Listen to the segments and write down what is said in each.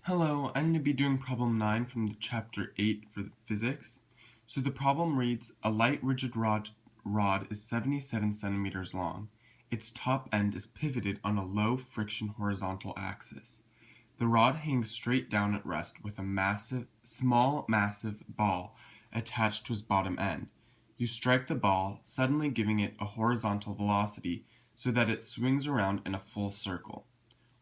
Hello, I'm going to be doing problem 9 from the chapter 8 for the physics. So the problem reads, a light rigid rod is 77 centimeters long. Its top end is pivoted on a low friction horizontal axis. The rod hangs straight down at rest with a small ball attached to its bottom end. You strike the ball, suddenly giving it a horizontal velocity so that it swings around in a full circle.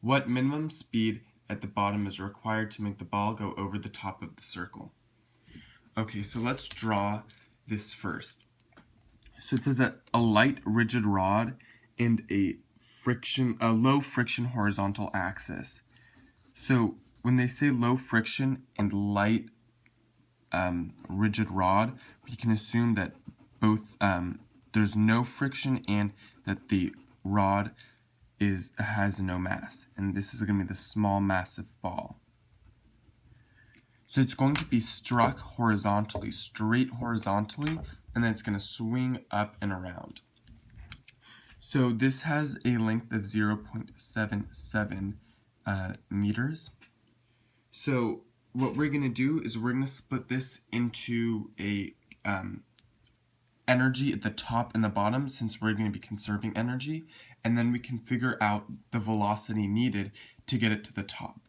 What minimum speed at the bottom is required to make the ball go over the top of the circle? Okay, so let's draw this first. So it says that a light rigid rod and a low friction horizontal axis. So when they say low friction and light rigid rod, we can assume that both there's no friction and that the rod has no mass, and this is going to be the small massive ball. So it's going to be struck horizontally, straight horizontally, and then it's going to swing up and around. So this has a length of 0.77 meters. So what we're going to do is we're going to split this into a energy at the top and the bottom, since we're going to be conserving energy, and then we can figure out the velocity needed to get it to the top.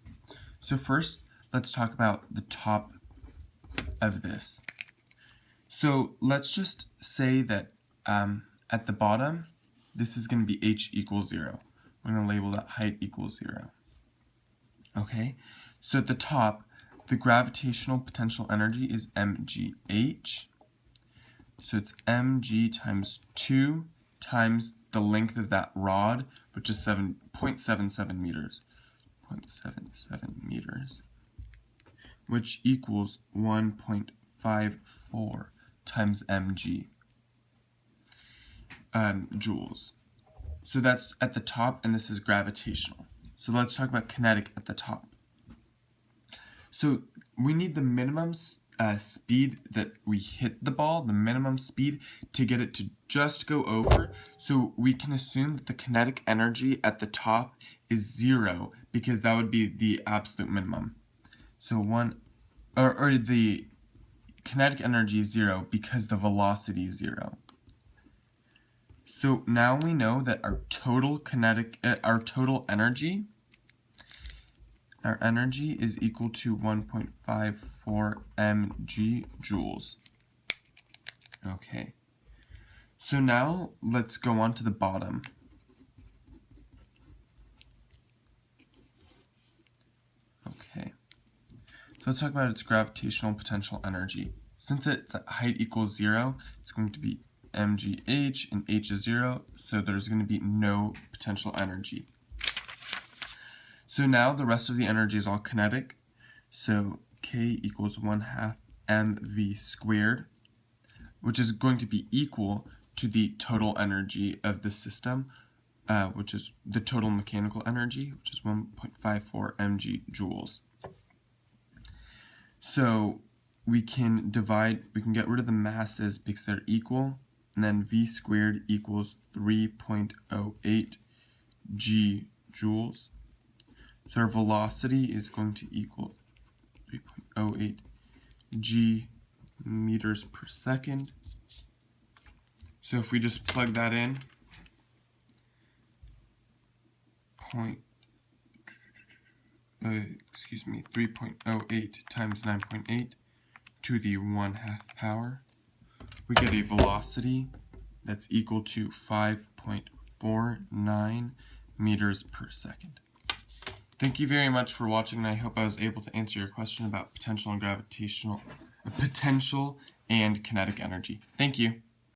So first, let's talk about the top of this. So let's just say that at the bottom, this is going to be h equals 0. I'm going to label that height equals 0. Okay, so at the top, the gravitational potential energy is mgh. So it's mg times 2 times the length of that rod, which is 0.77 meters. 0.77 meters, which equals 1.54 times mg joules. So that's at the top, and this is gravitational. So let's talk about kinetic at the top. So we need the minimum speed that we hit the ball, the minimum speed to get it to just go over. So we can assume that the kinetic energy at the top is 0, because that would be the absolute minimum. So the kinetic energy is 0 because the velocity is 0. So now we know that our total energy is equal to 1.54 mg joules. Okay. So now let's go on to the bottom. Okay. So let's talk about its gravitational potential energy. Since its height equals 0, it's going to be mgh, and h is 0, so there's going to be no potential energy. So now the rest of the energy is all kinetic. So K equals 1/2 mv squared, which is going to be equal to the total energy of the system, which is the total mechanical energy, which is 1.54 mg joules. So we can get rid of the masses because they're equal, and then v squared equals 3.08 g joules. So our velocity is going to equal 3.08 g meters per second. So if we just plug that in, 3.08 times 9.8 to the 1/2 power, we get a velocity that's equal to 5.49 meters per second. Thank you very much for watching, and I hope I was able to answer your question about potential and kinetic energy. Thank you.